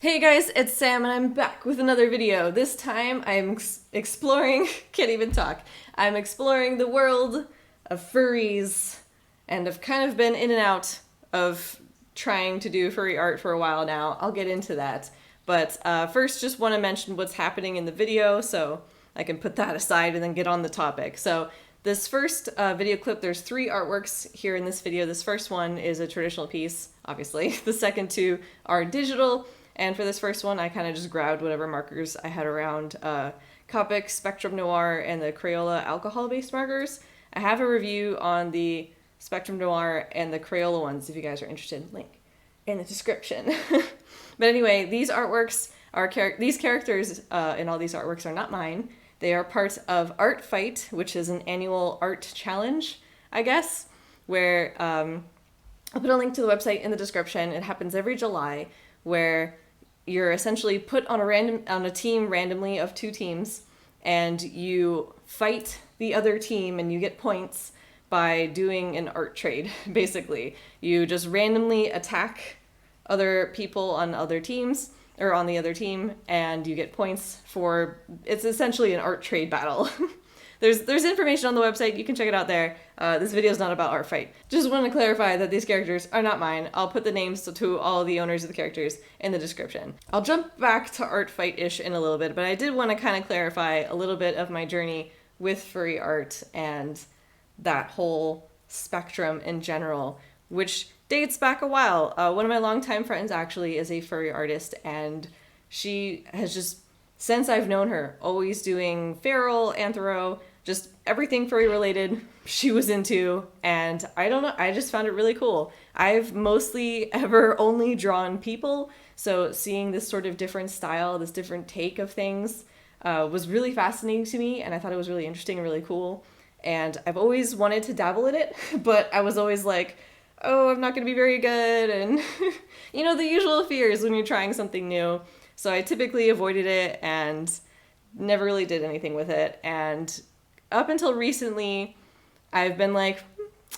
Hey guys, it's Sam and I'm back with another video. This time I'm exploring, can't even talk. I'm exploring the world of furries and I've kind of been in and out of trying to do furry art for a while now. I'll get into that. But first just want to mention what's happening in the video so I can put that aside and then get on the topic. So this first video clip, there's 3 artworks here in this video. This first one is a traditional piece, obviously. The second 2 are digital. And for this first one, I kind of just grabbed whatever markers I had around, Copic, Spectrum Noir, and the Crayola alcohol-based markers. I have a review on the Spectrum Noir and the Crayola ones if you guys are interested. Link in the description. But anyway, these artworks are these characters in all these artworks are not mine. They are part of Art Fight, which is an annual art challenge, I guess, where I'll put a link to the website in the description. It happens every July, where you're essentially put on a team randomly of 2 teams, and you fight the other team and you get points by doing an art trade. Basically, you just randomly attack other people on other teams or on the other team, and you get points for. It's essentially an art trade battle. There's information on the website. You can check it out there. This video is not about Art Fight. Just want to clarify that these characters are not mine. I'll put the names to all the owners of the characters in the description. I'll jump back to Art Fight-ish in a little bit, but I did want to kind of clarify a little bit of my journey with furry art and that whole spectrum in general, which dates back a while. One of my longtime friends actually is a furry artist, and she has just, since I've known her, always doing feral, anthro, just everything furry related she was into, and I don't know, I just found it really cool. I've mostly ever only drawn people, so seeing this sort of different style, this different take of things was really fascinating to me, and I thought it was really interesting and really cool, and I've always wanted to dabble in it, but I was always like, oh, I'm not going to be very good, and you know, the usual fears when you're trying something new. So I typically avoided it and never really did anything with it. And up until recently, I've been like,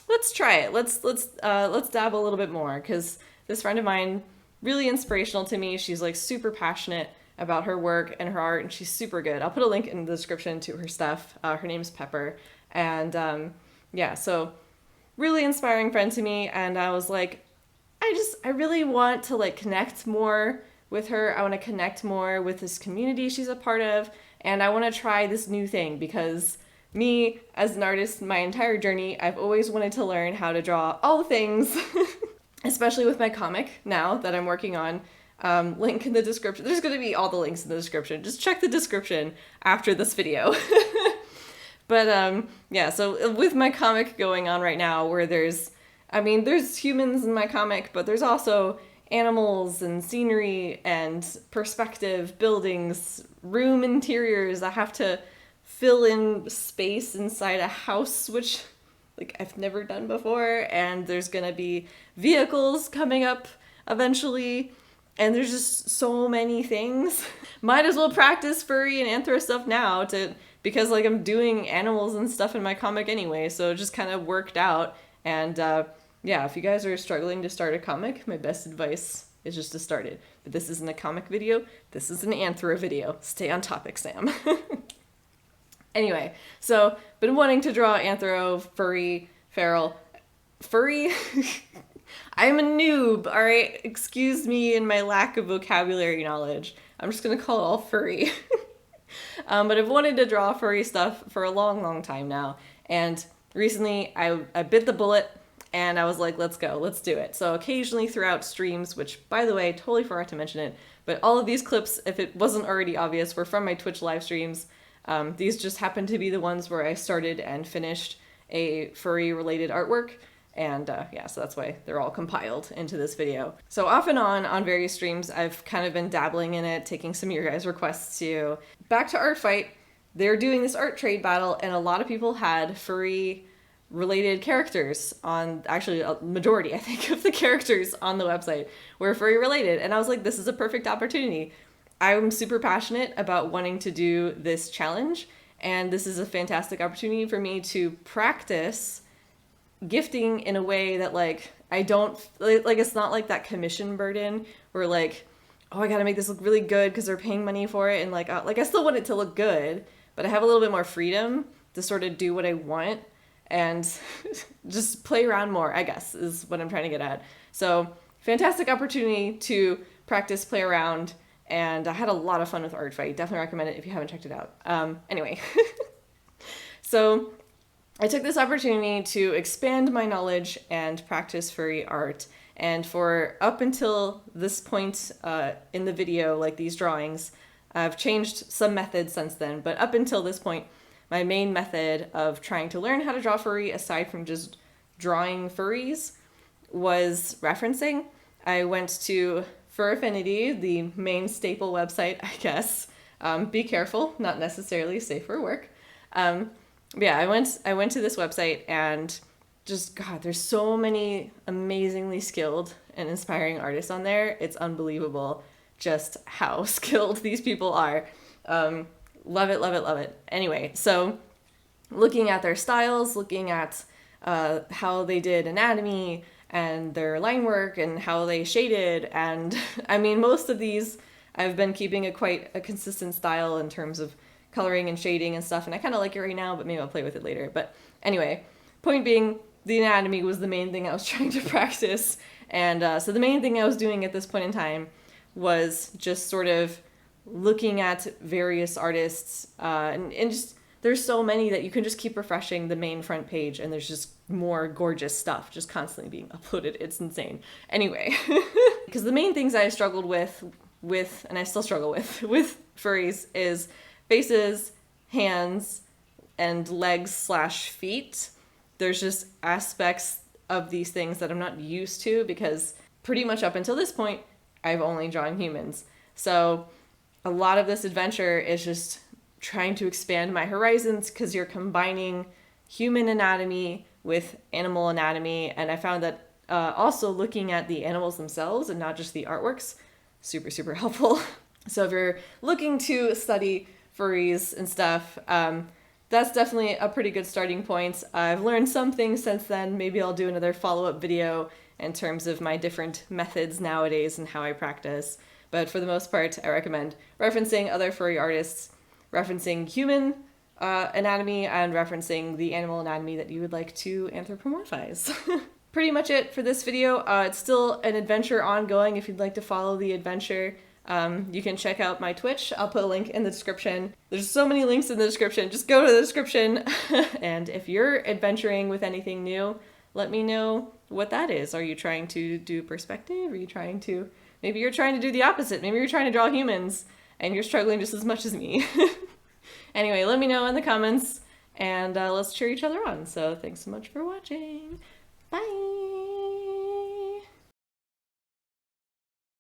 let's try it. Let's dabble a little bit more, because this friend of mine, really inspirational to me. She's like super passionate about her work and her art, and she's super good. I'll put a link in the description to her stuff. Her name's Pepper, and yeah, so really inspiring friend to me. And I was like, I really want to like connect more with her. I want to connect more with this community she's a part of, and I want to try this new thing, because me as an artist, my entire journey, I've always wanted to learn how to draw all things, especially with my comic now that I'm working on. Link in the description. There's going to be all the links in the description. Just check the description after this video. But yeah, so with my comic going on right now, where there's humans in my comic, but there's also animals and scenery and perspective, buildings, room interiors. I have to fill in space inside a house, which like I've never done before, and there's gonna be vehicles coming up eventually, and there's just so many things. Might as well practice furry and anthro stuff now because like I'm doing animals and stuff in my comic anyway, so it just kind of worked out. And yeah, if you guys are struggling to start a comic, my best advice is just to start it. But this isn't a comic video, this is an anthro video. Stay on topic, Sam. Anyway, so been wanting to draw anthro, furry, feral. Furry? I'm a noob, alright? Excuse me and my lack of vocabulary knowledge. I'm just gonna call it all furry. But I've wanted to draw furry stuff for a long, long time now. And recently I bit the bullet, and I was like, let's go, let's do it. So occasionally throughout streams, which by the way, totally forgot to mention it, but all of these clips, if it wasn't already obvious, were from my Twitch live streams. These just happen to be the ones where I started and finished a furry related artwork. And yeah, so that's why they're all compiled into this video. So off and on various streams, I've kind of been dabbling in it, taking some of your guys' requests too. Back to Art Fight, they're doing this art trade battle, and a lot of people had furry related characters on, actually a majority I think of the characters on the website were furry related, and I was like, this is a perfect opportunity. I'm super passionate about wanting to do this challenge, and this is a fantastic opportunity for me to practice gifting in a way that like I don't like, it's not like that commission burden where like, oh, I gotta make this look really good because they're paying money for it, and like I still want it to look good, but I have a little bit more freedom to sort of do what I want and just play around more, I guess, is what I'm trying to get at. So fantastic opportunity to practice, play around, and I had a lot of fun with Art Fight. Definitely recommend it if you haven't checked it out. Anyway, so I took this opportunity to expand my knowledge and practice furry art. And for up until this point in the video, like these drawings, I've changed some methods since then, but up until this point, my main method of trying to learn how to draw furry, aside from just drawing furries, was referencing. I went to Fur Affinity, the main staple website, I guess. Be careful, not necessarily safe for work. But yeah, I went to this website and just, God, there's so many amazingly skilled and inspiring artists on there. It's unbelievable just how skilled these people are. Love it, love it, love it. Anyway, so looking at their styles, looking at how they did anatomy and their line work and how they shaded, and I mean, most of these I've been keeping quite a consistent style in terms of coloring and shading and stuff, and I kind of like it right now, but maybe I'll play with it later. But anyway, point being, the anatomy was the main thing I was trying to practice, and so the main thing I was doing at this point in time was just sort of looking at various artists, and just there's so many that you can just keep refreshing the main front page, and there's just more gorgeous stuff just constantly being uploaded. It's insane. Anyway, because the main things I struggled with, and I still struggle with furries is faces, hands, and legs/feet. There's just aspects of these things that I'm not used to because pretty much up until this point, I've only drawn humans. So a lot of this adventure is just trying to expand my horizons because you're combining human anatomy with animal anatomy. And I found that also looking at the animals themselves and not just the artworks, super, super helpful. So if you're looking to study furries and stuff, that's definitely a pretty good starting point. I've learned some things since then. Maybe I'll do another follow-up video in terms of my different methods nowadays and how I practice. But for the most part, I recommend referencing other furry artists, referencing human anatomy, and referencing the animal anatomy that you would like to anthropomorphize. Pretty much it for this video. It's still an adventure ongoing if you'd like to follow the adventure. You can check out my Twitch. I'll put a link in the description. There's so many links in the description. Just go to the description. And if you're adventuring with anything new, let me know what that is. Are you trying to do perspective? Are you trying to... Maybe you're trying to do the opposite. Maybe you're trying to draw humans and you're struggling just as much as me. Anyway, let me know in the comments and let's cheer each other on. So thanks so much for watching. Bye!